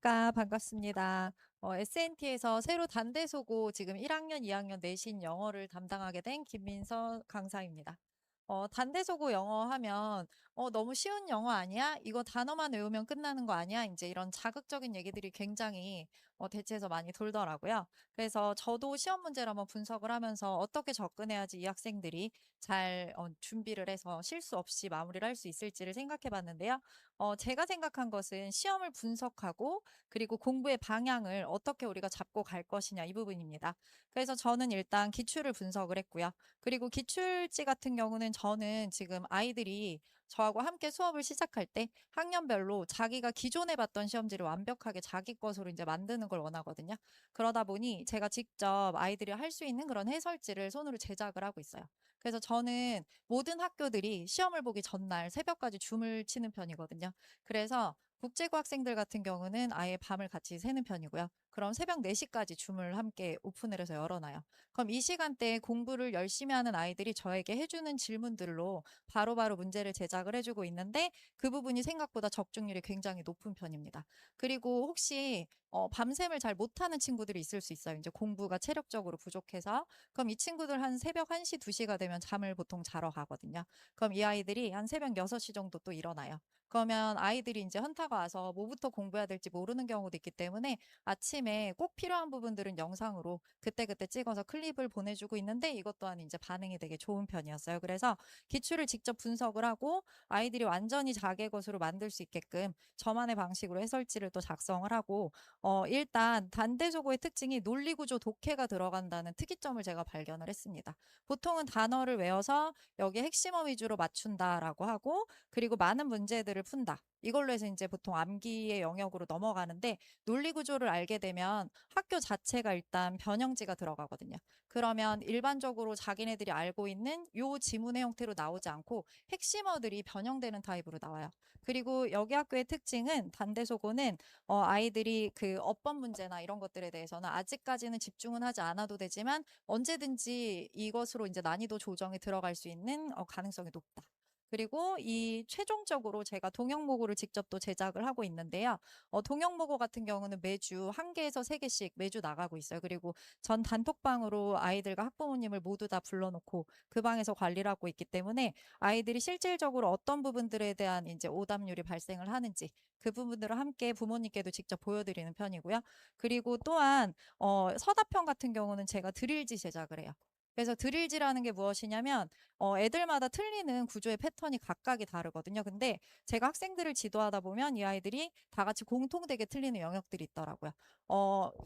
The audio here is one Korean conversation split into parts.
안녕하십니까. 반갑습니다. SNT에서 새로 단대소고 지금 1학년, 2학년 내신 영어를 담당하게 된 김민서 강사입니다. 단대소고 영어 하면 너무 쉬운 영어 아니야? 이거 단어만 외우면 끝나는 거 아니야? 이제 이런 자극적인 얘기들이 굉장히 대체해서 많이 돌더라고요. 그래서 저도 시험 문제를 한번 분석을 하면서 어떻게 접근해야지 이 학생들이 잘 준비를 해서 실수 없이 마무리를 할 수 있을지를 생각해 봤는데요. 제가 생각한 것은 시험을 분석하고 그리고 공부의 방향을 어떻게 우리가 잡고 갈 것이냐 이 부분입니다. 그래서 저는 일단 기출을 분석을 했고요. 그리고 기출지 같은 경우는 저는 지금 아이들이 저하고 함께 수업을 시작할 때 학년별로 자기가 기존에 봤던 시험지를 완벽하게 자기 것으로 이제 만드는 걸 원하거든요. 그러다 보니 제가 직접 아이들이 할 수 있는 그런 해설지를 손으로 제작을 하고 있어요. 그래서 저는 모든 학교들이 시험을 보기 전날 새벽까지 줌을 치는 편이거든요. 그래서 국제고 학생들 같은 경우는 아예 밤을 같이 새는 편이고요. 그럼 새벽 4시까지 줌을 함께 오픈을 해서 열어놔요. 그럼 이 시간대에 공부를 열심히 하는 아이들이 저에게 해주는 질문들로 바로바로 문제를 제작을 해주고 있는데 그 부분이 생각보다 적중률이 굉장히 높은 편입니다. 그리고 혹시 밤샘을 잘 못하는 친구들이 있을 수 있어요. 이제 공부가 체력적으로 부족해서. 그럼 이 친구들 한 새벽 1시, 2시가 되면 잠을 보통 자러 가거든요. 그럼 이 아이들이 한 새벽 6시 정도 또 일어나요. 그러면 아이들이 이제 현타가 와서 뭐부터 공부해야 될지 모르는 경우도 있기 때문에 아침에 꼭 필요한 부분들은 영상으로 그때그때 찍어서 클립을 보내주고 있는데 이것 또한 이제 반응이 되게 좋은 편이었어요. 그래서 기출을 직접 분석을 하고 아이들이 완전히 자기의 것으로 만들 수 있게끔 저만의 방식으로 해설지를 또 작성을 하고 일단 단대소고의 특징이 논리구조 독해가 들어간다는 특이점을 제가 발견을 했습니다. 보통은 단어를 외워서 여기 핵심어 위주로 맞춘다라고 하고 그리고 많은 문제들을 푼다. 이걸로 해서 이제 보통 암기의 영역으로 넘어가는데 논리 구조를 알게 되면 학교 자체가 일단 변형지가 들어가거든요. 그러면 일반적으로 자기네들이 알고 있는 요 지문의 형태로 나오지 않고 핵심어들이 변형되는 타입으로 나와요. 그리고 여기 학교의 특징은 단대소고는 아이들이 그 어법 문제나 이런 것들에 대해서는 아직까지는 집중은 하지 않아도 되지만 언제든지 이것으로 이제 난이도 조정이 들어갈 수 있는 가능성이 높다. 그리고 이 최종적으로 제가 동영모고를 직접 또 제작을 하고 있는데요. 동영모고 같은 경우는 매주 1개에서 3개씩 매주 나가고 있어요. 그리고 전 단톡방으로 아이들과 학부모님을 모두 다 불러놓고 그 방에서 관리를 하고 있기 때문에 아이들이 실질적으로 어떤 부분들에 대한 이제 오답률이 발생을 하는지 그 부분들을 함께 부모님께도 직접 보여드리는 편이고요. 그리고 또한 서답형 같은 경우는 제가 드릴지 제작을 해요. 그래서 드릴지라는 게 무엇이냐면 애들마다 틀리는 구조의 패턴이 각각이 다르거든요. 근데 제가 학생들을 지도하다 보면 이 아이들이 다 같이 공통되게 틀리는 영역들이 있더라고요.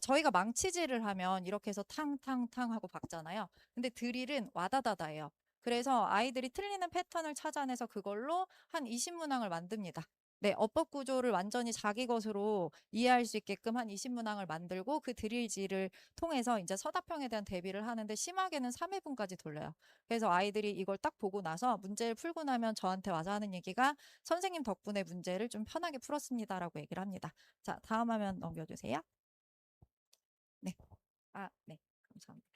저희가 망치질을 하면 이렇게 해서 탕탕탕 하고 박잖아요. 근데 드릴은 와다다다예요. 그래서 아이들이 틀리는 패턴을 찾아내서 그걸로 한 20문항을 만듭니다. 네, 어법 구조를 완전히 자기 것으로 이해할 수 있게끔 한 20문항을 만들고 그 드릴지를 통해서 이제 서답형에 대한 대비를 하는데 심하게는 3회분까지 돌려요. 그래서 아이들이 이걸 딱 보고 나서 문제를 풀고 나면 저한테 와서 하는 얘기가 선생님 덕분에 문제를 좀 편하게 풀었습니다라고 얘기를 합니다. 자, 다음 화면 넘겨주세요. 네. 아, 네. 감사합니다.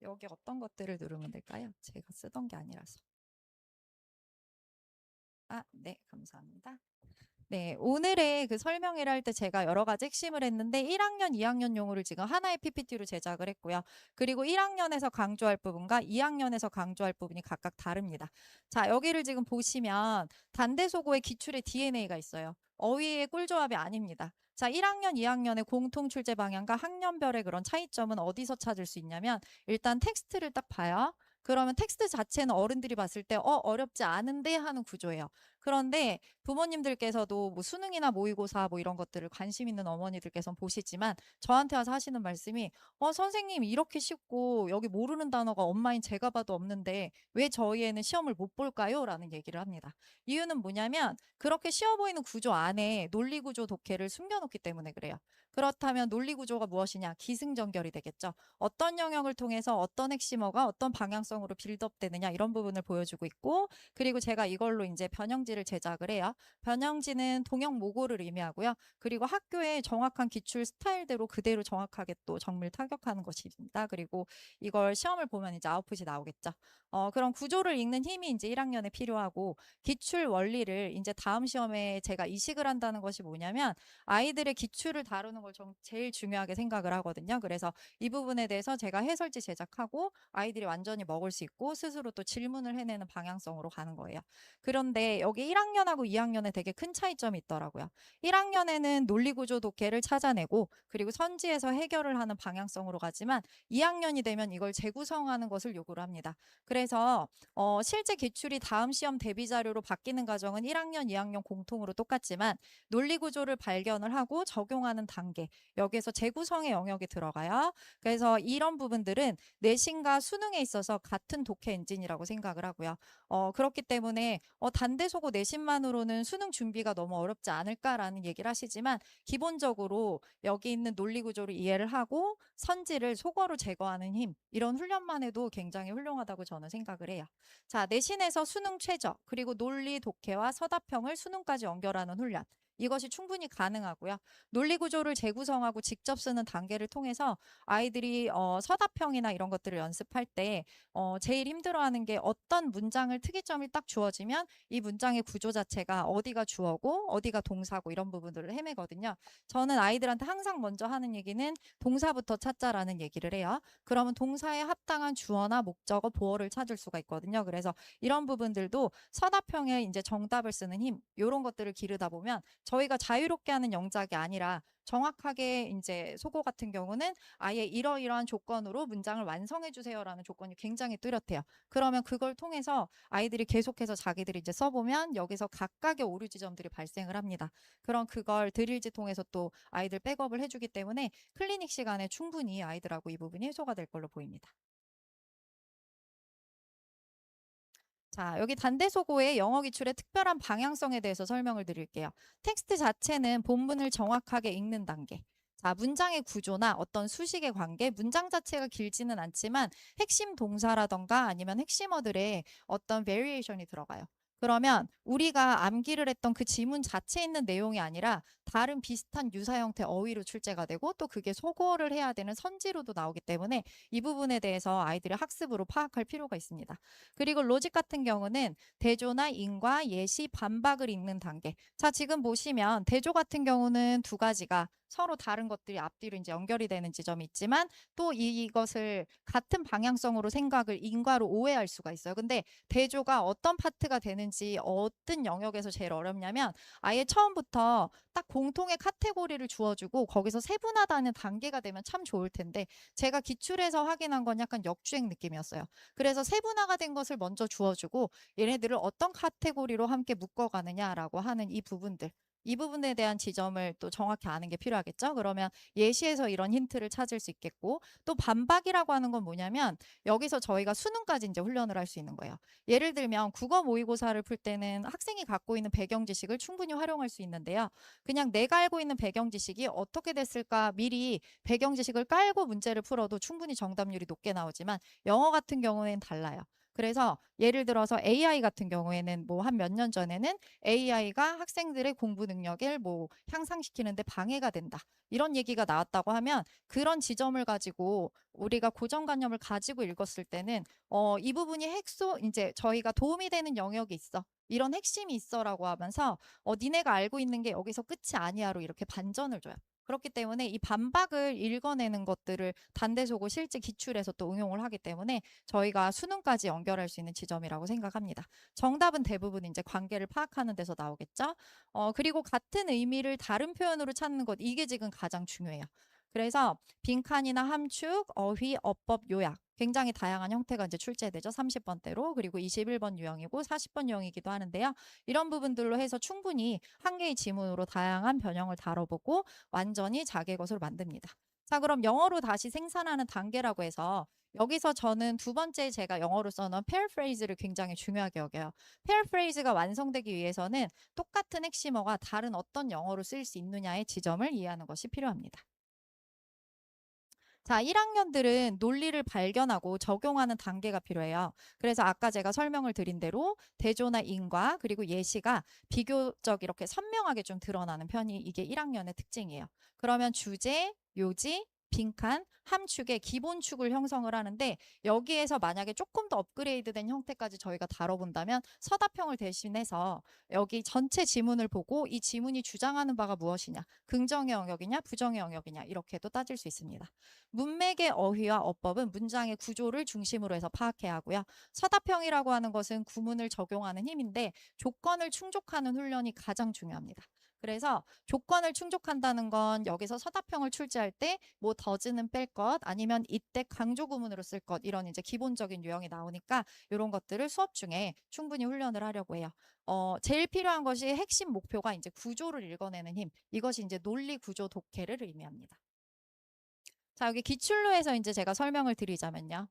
여기 어떤 것들을 누르면 될까요? 제가 쓰던 게 아니라서. 아, 네. 감사합니다. 네, 오늘의 그 설명회를 할 때 제가 여러 가지 핵심을 했는데 1학년, 2학년 용어를 지금 하나의 PPT로 제작을 했고요. 그리고 1학년에서 강조할 부분과 2학년에서 강조할 부분이 각각 다릅니다. 자, 여기를 지금 보시면 단대소고의 기출의 DNA가 있어요. 어휘의 꿀조합이 아닙니다. 자, 1학년, 2학년의 공통 출제 방향과 학년별의 그런 차이점은 어디서 찾을 수 있냐면 일단 텍스트를 딱 봐요. 그러면 텍스트 자체는 어른들이 봤을 때 어렵지 않은데 하는 구조예요. 그런데 부모님들께서도 뭐 수능이나 모의고사 뭐 이런 것들을 관심 있는 어머니들께서는 보시지만 저한테 와서 하시는 말씀이 선생님 이렇게 쉽고 여기 모르는 단어가 엄마인 제가 봐도 없는데 왜 저희 애는 시험을 못 볼까요? 라는 얘기를 합니다. 이유는 뭐냐면 그렇게 쉬워 보이는 구조 안에 논리구조 독해를 숨겨놓기 때문에 그래요. 그렇다면 논리구조가 무엇이냐? 기승전결이 되겠죠. 어떤 영역을 통해서 어떤 핵심어가 어떤 방향성으로 빌드업 되느냐 이런 부분을 보여주고 있고 그리고 제가 이걸로 이제 변형지를 변형지를 제작을 해요. 변형지는 동형 모고를 의미하고요. 그리고 학교의 정확한 기출 스타일대로 그대로 정확하게 또 정밀 타격하는 것입니다. 그리고 이걸 시험을 보면 이제 아웃풋이 나오겠죠. 그런 구조를 읽는 힘이 이제 1학년에 필요하고, 기출 원리를 이제 다음 시험에 제가 이식을 한다는 것이 뭐냐면, 아이들의 기출을 다루는 걸 제일 중요하게 생각을 하거든요. 그래서 이 부분에 대해서 제가 해설지 제작하고 아이들이 완전히 먹을 수 있고 스스로 또 질문을 해내는 방향성으로 가는 거예요. 그런데 여기 1학년하고 2학년에 되게 큰 차이점이 있더라고요. 1학년에는 논리구조 독해를 찾아내고 그리고 선지에서 해결을 하는 방향성으로 가지만, 2학년이 되면 이걸 재구성하는 것을 요구를 합니다. 그래서 실제 기출이 다음 시험 대비 자료로 바뀌는 과정은 1학년, 2학년 공통으로 똑같지만, 논리구조를 발견을 하고 적용하는 단계, 여기에서 재구성의 영역이 들어가요. 그래서 이런 부분들은 내신과 수능에 있어서 같은 독해 엔진이라고 생각을 하고요. 그렇기 때문에 단대소고 내신만으로는 수능 준비가 너무 어렵지 않을까라는 얘기를 하시지만, 기본적으로 여기 있는 논리 구조를 이해를 하고 선지를 속어로 제거하는 힘, 이런 훈련만 해도 굉장히 훌륭하다고 저는 생각을 해요. 자, 내신에서 수능 최저, 그리고 논리 독해와 서답형을 수능까지 연결하는 훈련, 이것이 충분히 가능하고요. 논리 구조를 재구성하고 직접 쓰는 단계를 통해서 아이들이 서답형이나 이런 것들을 연습할 때 제일 힘들어하는 게, 어떤 문장을 특이점이 딱 주어지면 이 문장의 구조 자체가 어디가 주어고 어디가 동사고 이런 부분들을 헤매거든요. 저는 아이들한테 항상 먼저 하는 얘기는 동사부터 찾자라는 얘기를 해요. 그러면 동사에 합당한 주어나 목적어, 보어를 찾을 수가 있거든요. 그래서 이런 부분들도 서답형에 이제 정답을 쓰는 힘, 이런 것들을 기르다 보면 저희가 자유롭게 하는 영작이 아니라, 정확하게 이제 속어 같은 경우는 아예 이러이러한 조건으로 문장을 완성해 주세요라는 조건이 굉장히 뚜렷해요. 그러면 그걸 통해서 아이들이 계속해서 자기들이 이제 써보면 여기서 각각의 오류 지점들이 발생을 합니다. 그럼 그걸 드릴지 통해서 또 아이들 백업을 해주기 때문에 클리닉 시간에 충분히 아이들하고 이 부분이 해소가 될 걸로 보입니다. 자, 여기 단대소고의 영어 기출의 특별한 방향성에 대해서 설명을 드릴게요. 텍스트 자체는 본문을 정확하게 읽는 단계. 자, 문장의 구조나 어떤 수식의 관계, 문장 자체가 길지는 않지만 핵심 동사라던가 아니면 핵심어들의 어떤 베리에이션이 들어가요. 그러면 우리가 암기를 했던 그 지문 자체에 있는 내용이 아니라 다른 비슷한 유사 형태 어휘로 출제가 되고, 또 그게 소거를 해야 되는 선지로도 나오기 때문에 이 부분에 대해서 아이들이 학습으로 파악할 필요가 있습니다. 그리고 로직 같은 경우는 대조나 인과, 예시, 반박을 읽는 단계. 자, 지금 보시면 대조 같은 경우는 두 가지가 서로 다른 것들이 앞뒤로 이제 연결이 되는 지점이 있지만, 또 이것을 같은 방향성으로 생각을 인과로 오해할 수가 있어요. 근데 대조가 어떤 파트가 되는지, 어떤 영역에서 제일 어렵냐면, 아예 처음부터 딱 공통의 카테고리를 주어주고 거기서 세분화하는 단계가 되면 참 좋을 텐데, 제가 기출에서 확인한 건 약간 역주행 느낌이었어요. 그래서 세분화가 된 것을 먼저 주어주고 얘네들을 어떤 카테고리로 함께 묶어가느냐라고 하는 이 부분들, 이 부분에 대한 지점을 또 정확히 아는 게 필요하겠죠. 그러면 예시에서 이런 힌트를 찾을 수 있겠고, 또 반박이라고 하는 건 뭐냐면, 여기서 저희가 수능까지 이제 훈련을 할 수 있는 거예요. 예를 들면 국어 모의고사를 풀 때는 학생이 갖고 있는 배경 지식을 충분히 활용할 수 있는데요. 그냥 내가 알고 있는 배경 지식이 어떻게 됐을까 미리 배경 지식을 깔고 문제를 풀어도 충분히 정답률이 높게 나오지만, 영어 같은 경우에는 달라요. 그래서 예를 들어서 AI 같은 경우에는 뭐 한 몇 년 전에는 AI가 학생들의 공부 능력을 뭐 향상시키는데 방해가 된다, 이런 얘기가 나왔다고 하면, 그런 지점을 가지고 우리가 고정관념을 가지고 읽었을 때는 이 부분이 핵소 이제 저희가 도움이 되는 영역이 있어, 이런 핵심이 있어라고 하면서 니네가 알고 있는 게 여기서 끝이 아니야로 이렇게 반전을 줘요. 그렇기 때문에 이 반박을 읽어내는 것들을 단대소고 실제 기출에서 또 응용을 하기 때문에 저희가 수능까지 연결할 수 있는 지점이라고 생각합니다. 정답은 대부분 이제 관계를 파악하는 데서 나오겠죠. 그리고 같은 의미를 다른 표현으로 찾는 것, 이게 지금 가장 중요해요. 그래서 빈칸이나 함축, 어휘, 어법, 요약, 굉장히 다양한 형태가 이제 출제되죠. 30번대로. 그리고 21번 유형이고 40번 유형이기도 하는데요. 이런 부분들로 해서 충분히 한 개의 지문으로 다양한 변형을 다뤄보고 완전히 자기의 것으로 만듭니다. 자, 그럼 영어로 다시 생산하는 단계라고 해서, 여기서 저는 두 번째 제가 영어로 써놓은 paraphrase를 굉장히 중요하게 여겨요. paraphrase가 완성되기 위해서는 똑같은 핵심어가 다른 어떤 영어로 쓰일 수 있느냐의 지점을 이해하는 것이 필요합니다. 자, 1학년들은 논리를 발견하고 적용하는 단계가 필요해요. 그래서 아까 제가 설명을 드린 대로 대조나 인과 그리고 예시가 비교적 이렇게 선명하게 좀 드러나는 편이 이게 1학년의 특징이에요. 그러면 주제, 요지, 빈칸, 함축의 기본축을 형성을 하는데 여기에서 만약에 조금 더 업그레이드된 형태까지 저희가 다뤄본다면 서답형을 대신해서 여기 전체 지문을 보고 이 지문이 주장하는 바가 무엇이냐, 긍정의 영역이냐, 부정의 영역이냐 이렇게도 따질 수 있습니다. 문맥의 어휘와 어법은 문장의 구조를 중심으로 해서 파악해야 하고요. 서답형이라고 하는 것은 구문을 적용하는 힘인데 조건을 충족하는 훈련이 가장 중요합니다. 그래서 조건을 충족한다는 건 여기서 서답형을 출제할 때 뭐 더즈는 뺄 것, 아니면 이때 강조 구문으로 쓸 것, 이런 이제 기본적인 유형이 나오니까 이런 것들을 수업 중에 충분히 훈련을 하려고 해요. 제일 필요한 것이 핵심 목표가 이제 구조를 읽어내는 힘, 이것이 이제 논리 구조 독해를 의미합니다. 자, 여기 기출로 해서 이제 제가 설명을 드리자면요.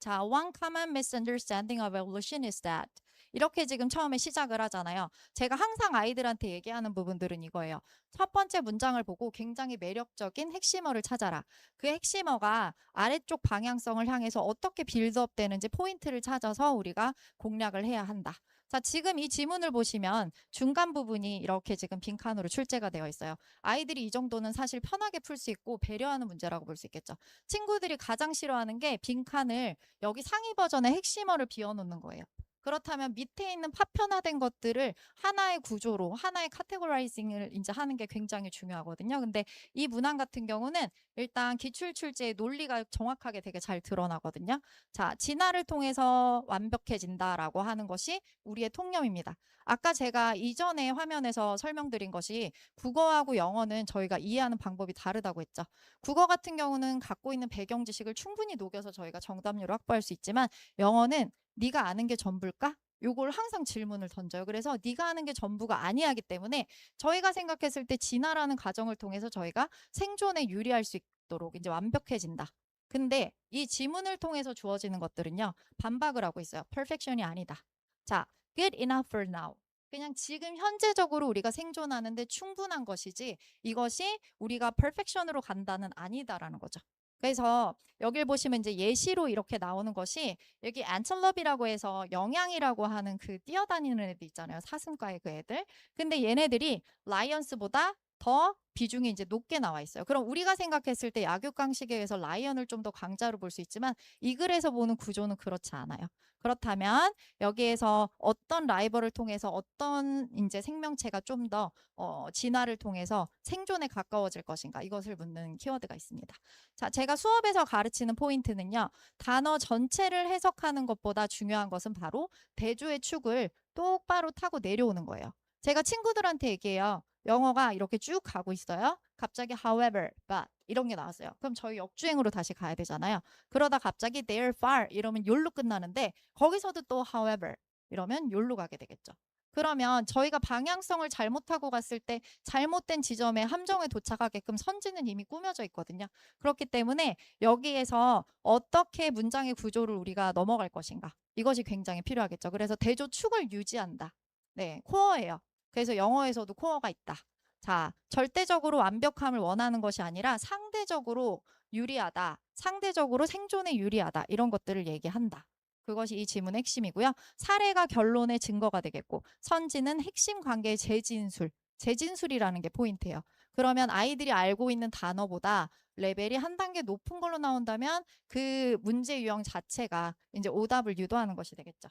자, one common misunderstanding of evolution is that. 이렇게 지금 처음에 시작을 하잖아요. 제가 항상 아이들한테 얘기하는 부분들은 이거예요. 첫 번째 문장을 보고 굉장히 매력적인 핵심어를 찾아라. 그 핵심어가 아래쪽 방향성을 향해서 어떻게 빌드업 되는지 포인트를 찾아서 우리가 공략을 해야 한다. 자, 지금 이 지문을 보시면 중간 부분이 이렇게 지금 빈칸으로 출제가 되어 있어요. 아이들이 이 정도는 사실 편하게 풀 수 있고 배려하는 문제라고 볼 수 있겠죠. 친구들이 가장 싫어하는 게 빈칸을 여기 상위 버전의 핵심어를 비워놓는 거예요. 그렇다면 밑에 있는 파편화된 것들을 하나의 구조로 하나의 카테고라이징을 이제 하는 게 굉장히 중요하거든요. 근데 이 문항 같은 경우는 일단 기출 출제의 논리가 정확하게 되게 잘 드러나거든요. 자, 진화를 통해서 완벽해진다라고 하는 것이 우리의 통념입니다. 아까 제가 이전에 화면에서 설명드린 것이 국어하고 영어는 저희가 이해하는 방법이 다르다고 했죠. 국어 같은 경우는 갖고 있는 배경 지식을 충분히 녹여서 저희가 정답률을 확보할 수 있지만 영어는 네가 아는 게 전부일까? 요걸 항상 질문을 던져요. 그래서 네가 아는 게 전부가 아니하기 때문에 저희가 생각했을 때 진화라는 과정을 통해서 저희가 생존에 유리할 수 있도록 이제 완벽해진다. 근데 이 지문을 통해서 주어지는 것들은요. 반박을 하고 있어요. perfection이 아니다. 자, good enough for now. 그냥 지금 현재적으로 우리가 생존하는데 충분한 것이지 이것이 우리가 perfection으로 간다는 아니다라는 거죠. 그래서 여길 보시면 이제 예시로 이렇게 나오는 것이 여기 안텔럽이라고 해서 영양이라고 하는 그 뛰어다니는 애들 있잖아요. 사슴과의 그 애들. 근데 얘네들이 라이언스보다 더 비중이 이제 높게 나와 있어요. 그럼 우리가 생각했을 때 약육강식에 의해서 라이언을 좀 더 강자로 볼 수 있지만 이 글에서 보는 구조는 그렇지 않아요. 그렇다면 여기에서 어떤 라이벌을 통해서 어떤 이제 생명체가 좀 더 진화를 통해서 생존에 가까워질 것인가 이것을 묻는 키워드가 있습니다. 자, 제가 수업에서 가르치는 포인트는요. 단어 전체를 해석하는 것보다 중요한 것은 바로 대조의 축을 똑바로 타고 내려오는 거예요. 제가 친구들한테 얘기해요. 영어가 이렇게 쭉 가고 있어요. 갑자기 however, but 이런 게 나왔어요. 그럼 저희 역주행으로 다시 가야 되잖아요. 그러다 갑자기 they're far 이러면 욜로 끝나는데 거기서도 또 however 이러면 욜로 가게 되겠죠. 그러면 저희가 방향성을 잘못하고 갔을 때 잘못된 지점에 함정에 도착하게끔 선지는 이미 꾸며져 있거든요. 그렇기 때문에 여기에서 어떻게 문장의 구조를 우리가 넘어갈 것인가 이것이 굉장히 필요하겠죠. 그래서 대조 축을 유지한다. 네, 코어예요. 그래서 영어에서도 코어가 있다. 자, 절대적으로 완벽함을 원하는 것이 아니라 상대적으로 유리하다. 상대적으로 생존에 유리하다. 이런 것들을 얘기한다. 그것이 이 지문의 핵심이고요. 사례가 결론의 증거가 되겠고 선지는 핵심 관계의 재진술. 재진술이라는 게 포인트예요. 그러면 아이들이 알고 있는 단어보다 레벨이 한 단계 높은 걸로 나온다면 그 문제 유형 자체가 이제 오답을 유도하는 것이 되겠죠.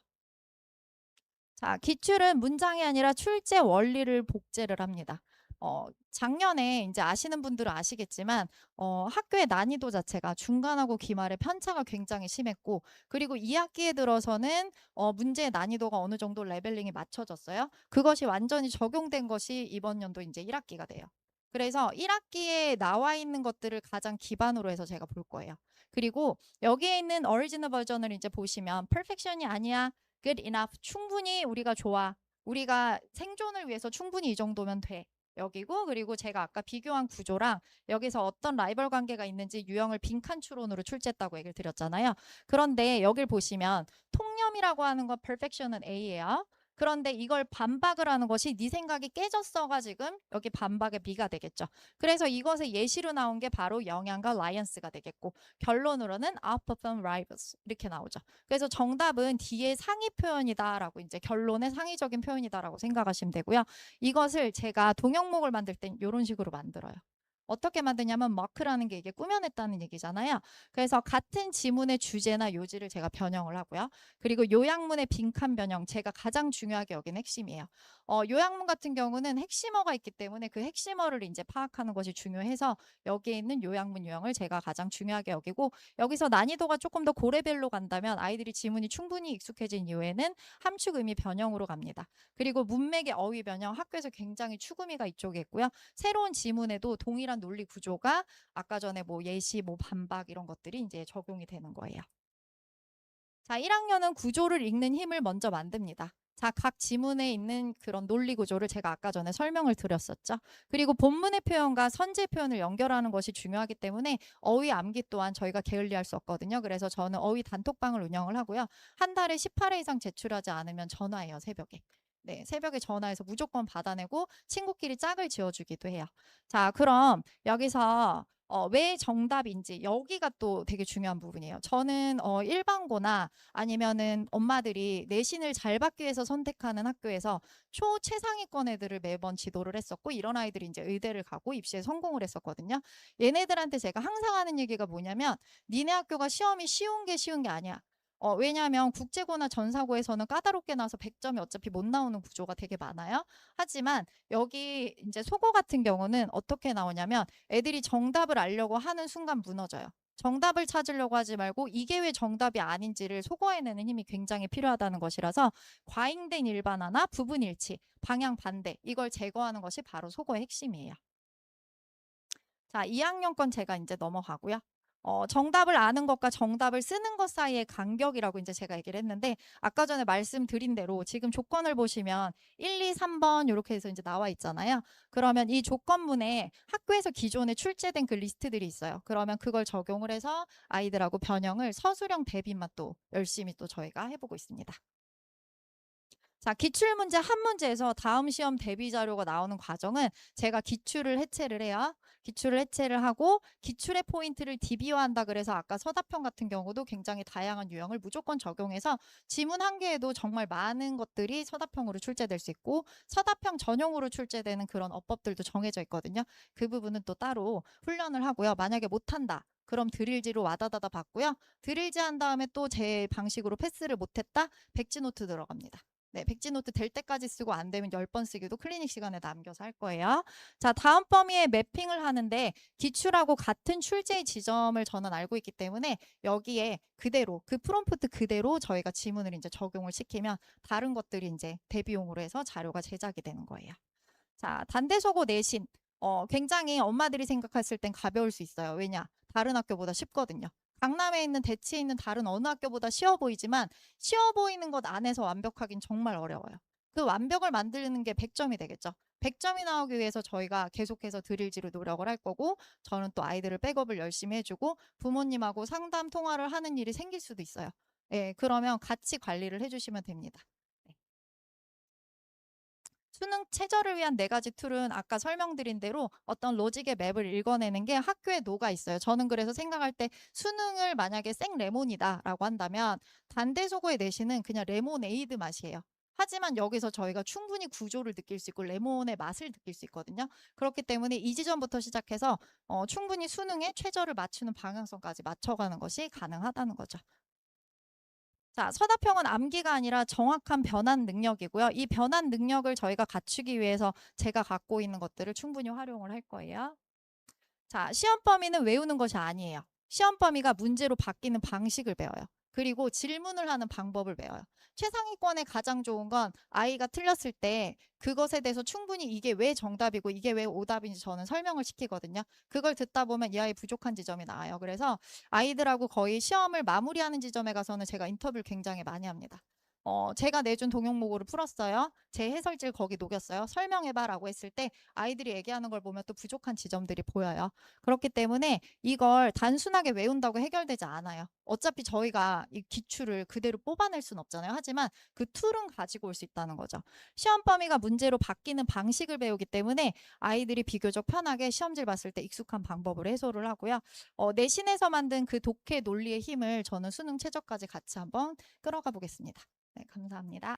자, 기출은 문장이 아니라 출제 원리를 복제를 합니다. 작년에 이제 아시는 분들은 아시겠지만 학교의 난이도 자체가 중간하고 기말에 편차가 굉장히 심했고 그리고 2학기에 들어서는 문제의 난이도가 어느 정도 레벨링이 맞춰졌어요. 그것이 완전히 적용된 것이 이번 연도 이제 1학기가 돼요. 그래서 1학기에 나와 있는 것들을 가장 기반으로 해서 제가 볼 거예요. 그리고 여기에 있는 오리지널 버전을 이제 보시면 perfection이 아니야. good enough. 충분히 우리가 좋아. 우리가 생존을 위해서 충분히 이 정도면 돼. 여기고 그리고 제가 아까 비교한 구조랑 여기서 어떤 라이벌 관계가 있는지 유형을 빈칸 추론으로 출제했다고 얘기를 드렸잖아요. 그런데 여길 보시면 통념이라고 하는 건 perfection은 A예요. 그런데 이걸 반박을 하는 것이 네 생각이 깨졌어가 지금 여기 반박의 비가 되겠죠. 그래서 이것의 예시로 나온 게 바로 영양과 라이언스가 되겠고 결론으로는 outperform rivals 이렇게 나오죠. 그래서 정답은 뒤에 상위 표현이다라고 이제 결론의 상위적인 표현이다라고 생각하시면 되고요. 이것을 제가 동형목을 만들 땐 이런 식으로 만들어요. 어떻게 만드냐면 마크라는 게 이게 꾸며냈다는 얘기잖아요. 그래서 같은 지문의 주제나 요지를 제가 변형을 하고요. 그리고 요약문의 빈칸 변형 제가 가장 중요하게 여긴 핵심이에요. 요약문 같은 경우는 핵심어가 있기 때문에 그 핵심어를 이제 파악하는 것이 중요해서 여기에 있는 요약문 유형을 제가 가장 중요하게 여기고 여기서 난이도가 조금 더 고레벨로 간다면 아이들이 지문이 충분히 익숙해진 이후에는 함축 의미 변형으로 갑니다. 그리고 문맥의 어휘 변형 학교에서 굉장히 추구미가 이쪽에 있고요. 새로운 지문에도 동일한 논리 구조가 아까 전에 뭐 예시, 뭐 반박 이런 것들이 이제 적용이 되는 거예요. 자, 1학년은 구조를 읽는 힘을 먼저 만듭니다. 자, 각 지문에 있는 그런 논리 구조를 제가 아까 전에 설명을 드렸었죠. 그리고 본문의 표현과 선제 표현을 연결하는 것이 중요하기 때문에 어휘 암기 또한 저희가 게을리할 수 없거든요. 그래서 저는 어휘 단톡방을 운영을 하고요. 한 달에 18회 이상 제출하지 않으면 전화해요, 새벽에. 네, 새벽에 전화해서 무조건 받아내고 친구끼리 짝을 지어주기도 해요. 자, 그럼 여기서 왜 정답인지 여기가 또 되게 중요한 부분이에요. 저는 일반고나 아니면은 엄마들이 내신을 잘 받기 위해서 선택하는 학교에서 초최상위권 애들을 매번 지도를 했었고 이런 아이들이 이제 의대를 가고 입시에 성공을 했었거든요. 얘네들한테 제가 항상 하는 얘기가 뭐냐면 니네 학교가 시험이 쉬운 게 아니야. 왜냐하면 국제고나 전사고에서는 까다롭게 나와서 100점이 어차피 못 나오는 구조가 되게 많아요. 하지만 여기 이제 속어 같은 경우는 어떻게 나오냐면 애들이 정답을 알려고 하는 순간 무너져요. 정답을 찾으려고 하지 말고 이게 왜 정답이 아닌지를 속어해내는 힘이 굉장히 필요하다는 것이라서 과잉된 일반화나 부분 일치, 방향 반대 이걸 제거하는 것이 바로 속어의 핵심이에요. 자, 2학년 건 제가 이제 넘어가고요. 정답을 아는 것과 정답을 쓰는 것 사이의 간격이라고 이제 제가 얘기를 했는데 아까 전에 말씀드린 대로 지금 조건을 보시면 1, 2, 3번 이렇게 해서 이제 나와 있잖아요. 그러면 이 조건문에 학교에서 기존에 출제된 그 리스트들이 있어요. 그러면 그걸 적용을 해서 아이들하고 변형을 서술형 대비만 또 열심히 또 저희가 해보고 있습니다. 자, 기출문제 한 문제에서 다음 시험 대비 자료가 나오는 과정은 제가 기출을 해체를 해요. 기출을 해체를 하고 기출의 포인트를 DB화한다 그래서 아까 서답형 같은 경우도 굉장히 다양한 유형을 무조건 적용해서 지문 한 개에도 정말 많은 것들이 서답형으로 출제될 수 있고 서답형 전용으로 출제되는 그런 어법들도 정해져 있거든요. 그 부분은 또 따로 훈련을 하고요. 만약에 못한다. 그럼 드릴지로 와다다다 받고요. 드릴지 한 다음에 또 제 방식으로 패스를 못했다. 백지노트 들어갑니다. 네, 백지노트 될 때까지 쓰고 안 되면 10번 쓰기도 클리닉 시간에 남겨서 할 거예요. 자, 다음 범위에 매핑을 하는데 기출하고 같은 출제 지점을 저는 알고 있기 때문에 여기에 그대로 그 프롬프트 그대로 저희가 지문을 이제 적용을 시키면 다른 것들이 이제 대비용으로 해서 자료가 제작이 되는 거예요. 자, 단대소고 내신. 굉장히 엄마들이 생각했을 땐 가벼울 수 있어요. 왜냐? 다른 학교보다 쉽거든요. 강남에 있는 대치에 있는 다른 어느 학교보다 쉬워 보이지만 쉬워 보이는 것 안에서 완벽하긴 정말 어려워요. 그 완벽을 만드는 게 100점이 되겠죠. 100점이 나오기 위해서 저희가 계속해서 드릴지로 노력을 할 거고 저는 또 아이들을 백업을 열심히 해주고 부모님하고 상담 통화를 하는 일이 생길 수도 있어요. 예, 그러면 같이 관리를 해주시면 됩니다. 네. 수능 최저를 위한 4가지 툴은 아까 설명드린 대로 어떤 로직의 맵을 읽어내는 게 학교에 녹아 있어요. 저는 그래서 생각할 때 수능을 만약에 생 레몬이다라고 한다면 단대소고의 내신은 그냥 레모네이드 맛이에요. 하지만 여기서 저희가 충분히 구조를 느낄 수 있고 레몬의 맛을 느낄 수 있거든요. 그렇기 때문에 이 지점부터 시작해서 충분히 수능에 최저를 맞추는 방향성까지 맞춰가는 것이 가능하다는 거죠. 자, 서답형은 암기가 아니라 정확한 변환 능력이고요. 이 변환 능력을 저희가 갖추기 위해서 제가 갖고 있는 것들을 충분히 활용을 할 거예요. 자, 시험 범위는 외우는 것이 아니에요. 시험 범위가 문제로 바뀌는 방식을 배워요. 그리고 질문을 하는 방법을 배워요. 최상위권에 가장 좋은 건 아이가 틀렸을 때 그것에 대해서 충분히 이게 왜 정답이고 이게 왜 오답인지 저는 설명을 시키거든요. 그걸 듣다 보면 이 아이 부족한 지점이 나와요. 그래서 아이들하고 거의 시험을 마무리하는 지점에 가서는 제가 인터뷰를 굉장히 많이 합니다. 제가 내준 동형목으로 풀었어요. 제 해설지를 거기 녹였어요. 설명해봐라고 했을 때 아이들이 얘기하는 걸 보면 또 부족한 지점들이 보여요. 그렇기 때문에 이걸 단순하게 외운다고 해결되지 않아요. 어차피 저희가 이 기출을 그대로 뽑아낼 수는 없잖아요. 하지만 그 툴은 가지고 올 수 있다는 거죠. 시험 범위가 문제로 바뀌는 방식을 배우기 때문에 아이들이 비교적 편하게 시험지를 봤을 때 익숙한 방법으로 해소를 하고요. 내신에서 만든 그 독해 논리의 힘을 저는 수능 최저까지 같이 한번 끌어가 보겠습니다. 네, 감사합니다.